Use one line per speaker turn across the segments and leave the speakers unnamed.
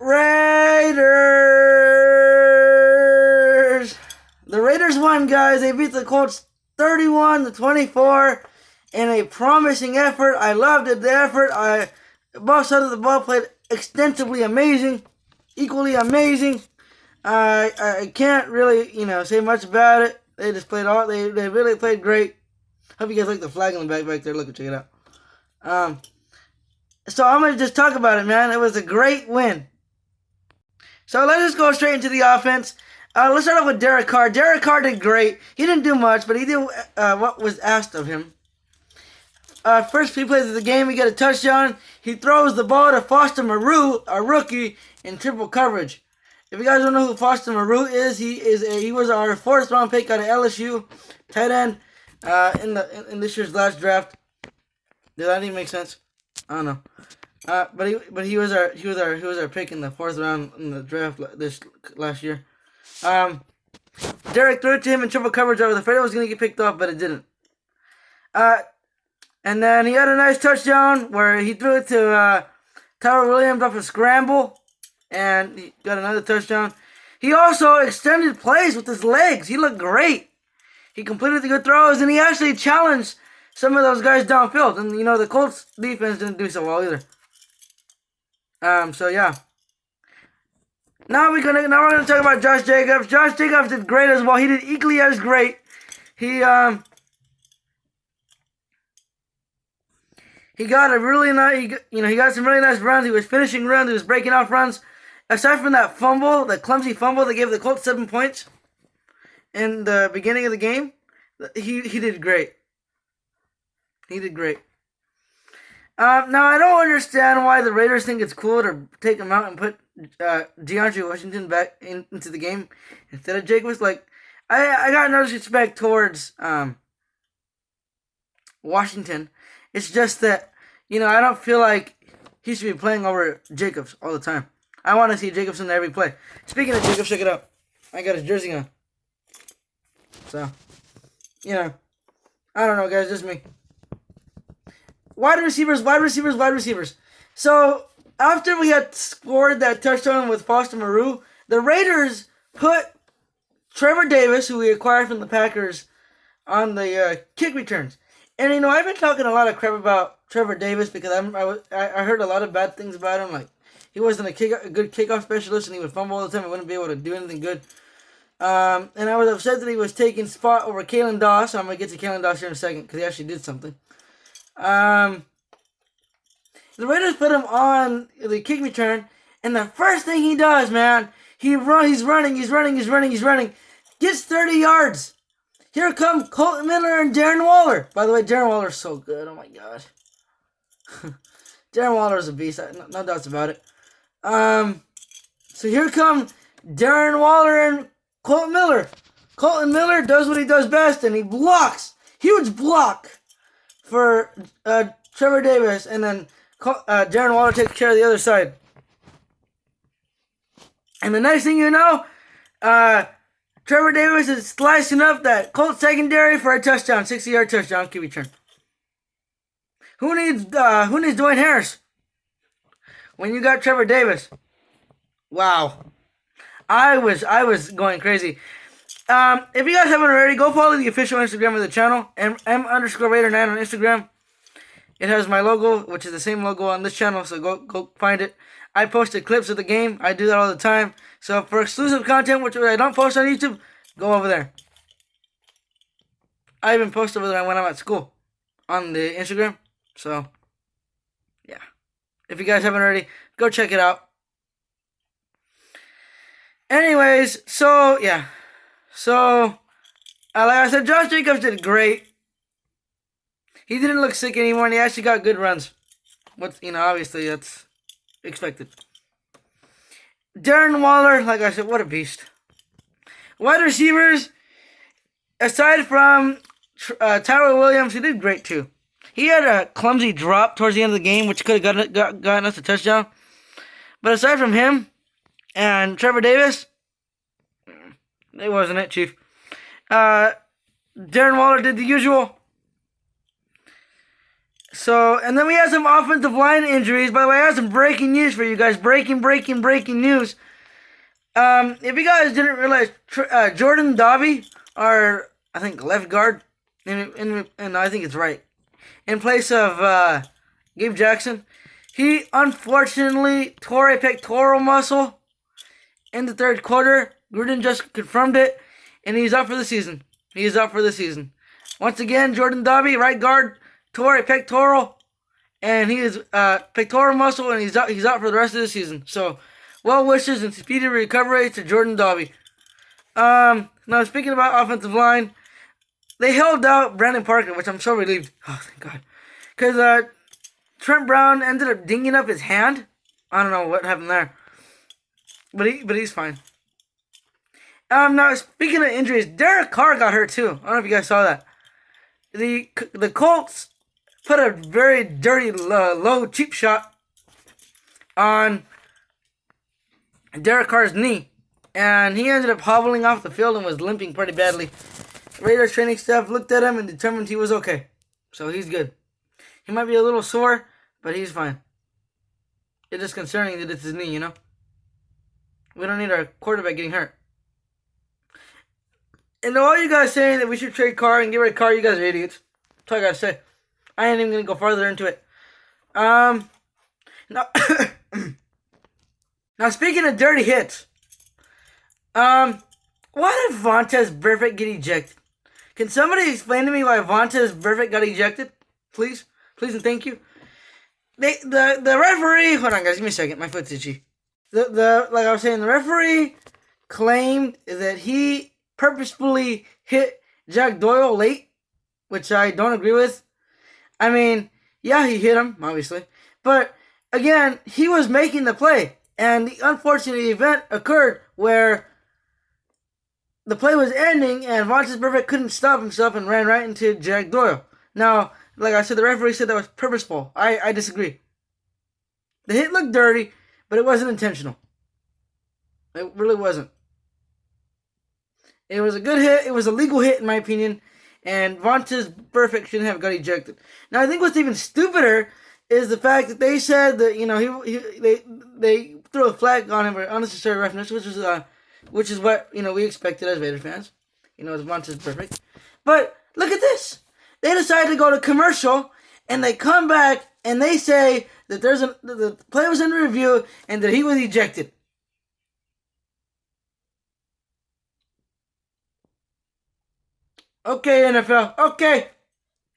Raiders. The Raiders won, guys. They beat the Colts 31-24 in a promising effort. I loved it. The effort. Both sides of the ball played extensively amazing, equally amazing. I can't really, say much about it. They just played they really played great. Hope you guys like the flag on the back there. Look, check it out. So I'm going to just talk about it, man. It was a great win. So let's just go straight into the offense. Let's start off with Derek Carr. Derek Carr did great. He didn't do much, but he did what was asked of him. First few plays of the game, he got a touchdown. He throws the ball to Foster Moreau, a rookie, in triple coverage. If you guys don't know who Foster Moreau is, he was our 4th round pick out of LSU, tight end, in this year's last draft. Did that even make sense? I don't know. But he was our pick in the 4th round in the draft this last year. Derek threw it to him in triple coverage. I was afraid it was going to get picked off, but it didn't. And then he had a nice touchdown where he threw it to Tyler Williams off a scramble, and he got another touchdown. He also extended plays with his legs. He looked great. He completed the good throws, and he actually challenged some of those guys downfield. And, the Colts defense didn't do so well either. So, yeah. Now we're gonna talk about Josh Jacobs. Josh Jacobs did great as well. He did equally as great. He got a really nice, he got some really nice runs. He was finishing runs. He was breaking off runs. Aside from that fumble, the clumsy fumble that gave the Colts 7 points in the beginning of the game, he did great. He did great. Now, I don't understand why the Raiders think it's cool to take him out and put DeAndre Washington back into the game instead of Jacobs. Like, I got no disrespect towards Washington. It's just that, I don't feel like he should be playing over Jacobs all the time. I want to see Jacobs in every play. Speaking of Jacobs, check it out. I got his jersey on. So, I don't know, guys. Just me. Wide receivers. So, after we had scored that touchdown with Foster Moreau, the Raiders put Trevor Davis, who we acquired from the Packers, on the kick returns. And, I've been talking a lot of crap about Trevor Davis because I heard a lot of bad things about him. Like, he wasn't a good kickoff specialist, and he would fumble all the time and wouldn't be able to do anything good. And I was upset that he was taking spot over Kalen Doss. So I'm going to get to Kalen Doss here in a second because he actually did something. The Raiders put him on the kick return, and the first thing he does, man, he's running, gets 30 yards. Here come Colton Miller and Darren Waller. By the way, Darren Waller's so good. Oh my god. Darren Waller is a beast. No doubts about it. So here come Darren Waller and Colton Miller. Colton Miller does what he does best, and he blocks. Huge block for Trevor Davis, and then Darren Waller takes care of the other side. And the next thing you know, Trevor Davis is slicing up that Colts secondary for a touchdown, 60-yard touchdown, kick return. Who needs Dwayne Harris when you got Trevor Davis? Wow, I was going crazy. If you guys haven't already, go follow the official Instagram of the channel, M_Raider9 on Instagram. It has my logo, which is the same logo on this channel, so go find it. I posted clips of the game. I do that all the time. So for exclusive content, which I don't post on YouTube, go over there. I even post over there when I'm at school on the Instagram. So, yeah. If you guys haven't already, go check it out. Anyways, so, yeah. So, like I said, Josh Jacobs did great. He didn't look sick anymore, and he actually got good runs. Obviously, that's expected. Darren Waller, like I said, what a beast. Wide receivers, aside from Tyler Williams, he did great too. He had a clumsy drop towards the end of the game, which could have gotten us a touchdown. But aside from him and Trevor Davis, it wasn't it, Chief. Darren Waller did the usual. So, and then we had some offensive line injuries. By the way, I have some breaking news for you guys. Breaking news. If you guys didn't realize, Jordan Dobby, our, I think, left guard, and I think it's right, in place of Gabe Jackson, he unfortunately tore a pectoral muscle in the third quarter. Gruden just confirmed it, and he's out for the season. He is out for the season. Once again, Jordan Dobby, right guard, tore a pectoral, and he is pectoral muscle, and he's out for the rest of the season. So, well wishes and speedy recovery to Jordan Dobby. Now speaking about offensive line, they held out Brandon Parker, which I'm so relieved. Oh, thank God, because Trent Brown ended up dinging up his hand. I don't know what happened there, but he's fine. Now speaking of injuries, Derek Carr got hurt too. I don't know if you guys saw that. The Colts put a very dirty, low, cheap shot on Derek Carr's knee, and he ended up hobbling off the field and was limping pretty badly. Raiders training staff looked at him and determined he was okay, so he's good. He might be a little sore, but he's fine. It's just concerning that it's his knee, you know? We don't need our quarterback getting hurt. And all you guys saying that we should trade Carr and get rid of Carr, you guys are idiots. That's all I gotta say. I ain't even gonna go farther into it. Now, now speaking of dirty hits, why did Vontaze Burfict get ejected? Can somebody explain to me why Vontaze Burfict got ejected? Please and thank you. The referee, hold on guys, give me a second, my foot's itchy. Like I was saying, the referee claimed that he purposefully hit Jack Doyle late, which I don't agree with. I mean, yeah, he hit him, obviously. But, again, he was making the play. And the unfortunate event occurred where the play was ending and Vontaze Burfict couldn't stop himself and ran right into Jack Doyle. Now, like I said, the referee said that was purposeful. I disagree. The hit looked dirty, but it wasn't intentional. It really wasn't. It was a good hit. It was a legal hit, in my opinion. And Vontaze Burfict shouldn't have got ejected. Now, I think what's even stupider is the fact that they said that, you know, they threw a flag on him for unnecessary roughness, which is what, you know, we expected as Raiders fans. You know, it's Vontaze Burfict. But look at this. They decided to go to commercial, and they come back and they say that the play was under review and that he was ejected. Okay, NFL. Okay.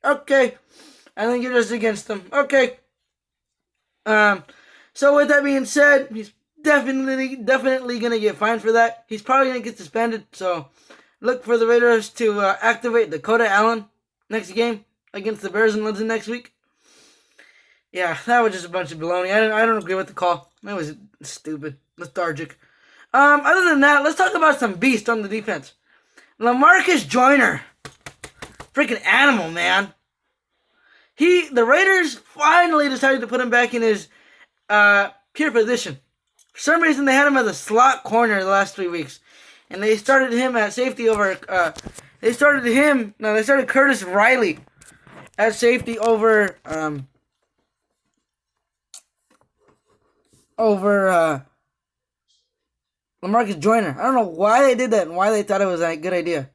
I think you're just against them. Okay. So with that being said, he's definitely gonna get fined for that. He's probably gonna get suspended. So look for the Raiders to activate Dakota Allen next game against the Bears in London next week. Yeah, that was just a bunch of baloney. I don't agree with the call. That was stupid, lethargic. Other than that, let's talk about some beast on the defense. LaMarcus Joyner. Freaking animal, man. The Raiders finally decided to put him back in his pure position. For some reason, they had him as a slot corner the last 3 weeks. And they started him at safety over, they started Curtis Riley at safety over LaMarcus Joyner. I don't know why they did that and why they thought it was a good idea.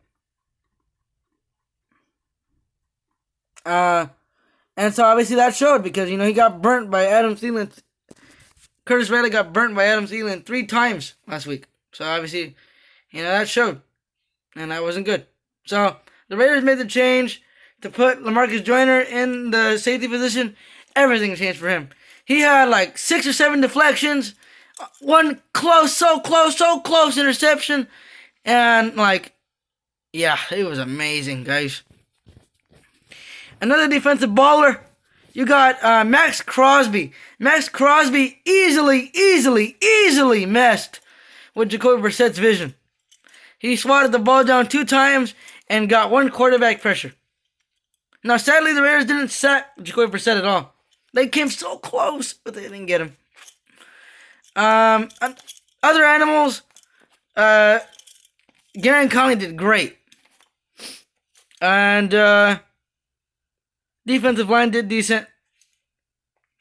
And so obviously that showed because, you know, he got burnt by Adam Thielen. Curtis Riley got burnt by Adam Thielen 3 times last week. So obviously, you know, that showed. And that wasn't good. So the Raiders made the change to put LaMarcus Joyner in the safety position. Everything changed for him. He had like 6 or 7 deflections. One so close interception. And like, yeah, it was amazing, guys. Another defensive baller, you got Max Crosby. Max Crosby easily messed with Jacoby Brissett's vision. He swatted the ball down 2 times and got 1 quarterback pressure. Now, sadly, the Raiders didn't sack Jacoby Brissett at all. They came so close, but they didn't get him. Other animals, Garen Conley did great. And Defensive line did decent.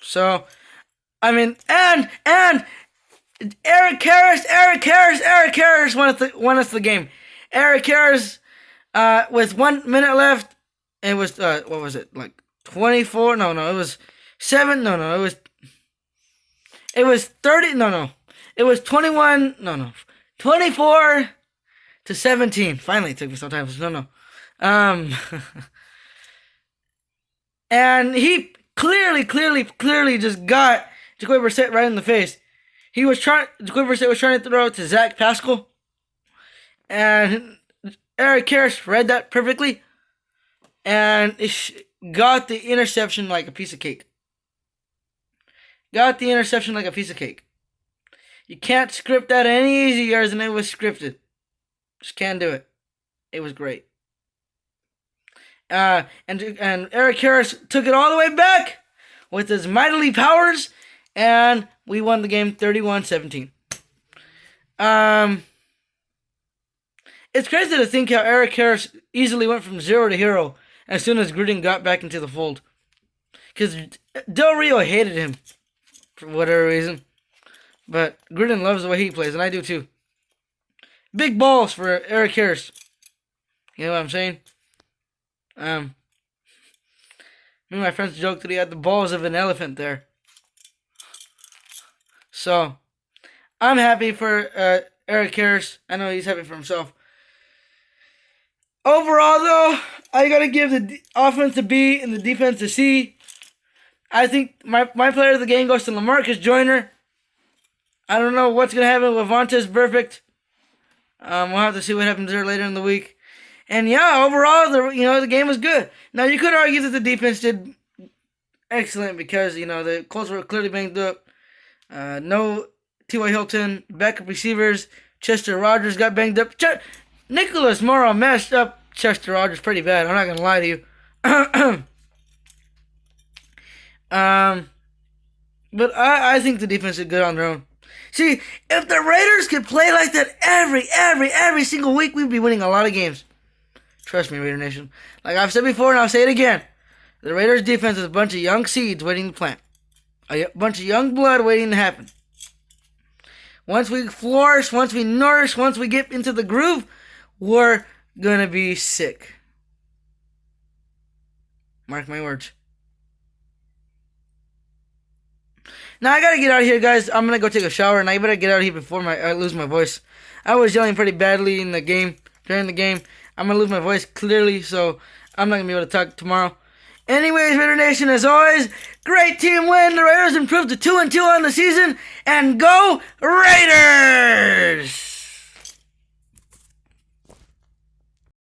So, I mean, and Eric Harris won us the game. Eric Harris, with 1 minute left, it was, what was it, like 24? No, it was 7. No, it was 30. No, it was 21. No, 24 to 17. Finally, it took me some time. No. And he clearly just got Jacoby Brissett right in the face. Jacoby Brissett was trying to throw it to Zach Pascal, and Eric Harris read that perfectly, and got the interception like a piece of cake. You can't script that any easier than it was scripted. Just can't do it. It was great. And Eric Harris took it all the way back with his mightily powers, and we won the game 31-17. It's crazy to think how Eric Harris easily went from 0 to hero as soon as Gruden got back into the fold. Because Del Rio hated him for whatever reason. But Gruden loves the way he plays, and I do too. Big balls for Eric Harris. You know what I'm saying? Me and my friends joked that he had the balls of an elephant there. So, I'm happy for Eric Harris. I know he's happy for himself. Overall, though, I gotta give the offense a B and the defense a C. I think my player of the game goes to LaMarcus Joyner. I don't know what's gonna happen with Vontaze Burfict. We'll have to see what happens there later in the week. And yeah, overall, the game was good. Now you could argue that the defense did excellent because the Colts were clearly banged up. No T.Y. Hilton, backup receivers. Chester Rogers got banged up. Nicholas Morrow messed up Chester Rogers pretty bad. I'm not gonna lie to you. But I think the defense did good on their own. See, if the Raiders could play like that every single week, we'd be winning a lot of games. Trust me, Raider Nation. Like I've said before, and I'll say it again. The Raiders' defense is a bunch of young seeds waiting to plant. A bunch of young blood waiting to happen. Once we flourish, once we nourish, once we get into the groove, we're gonna be sick. Mark my words. Now I gotta get out of here, guys. I'm gonna go take a shower, and I better get out of here before I lose my voice. I was yelling pretty badly in the game, during the game. I'm gonna lose my voice clearly, so I'm not gonna be able to talk tomorrow. Anyways, Raider Nation, as always, great team win. The Raiders improved to 2-2 on the season, and go Raiders!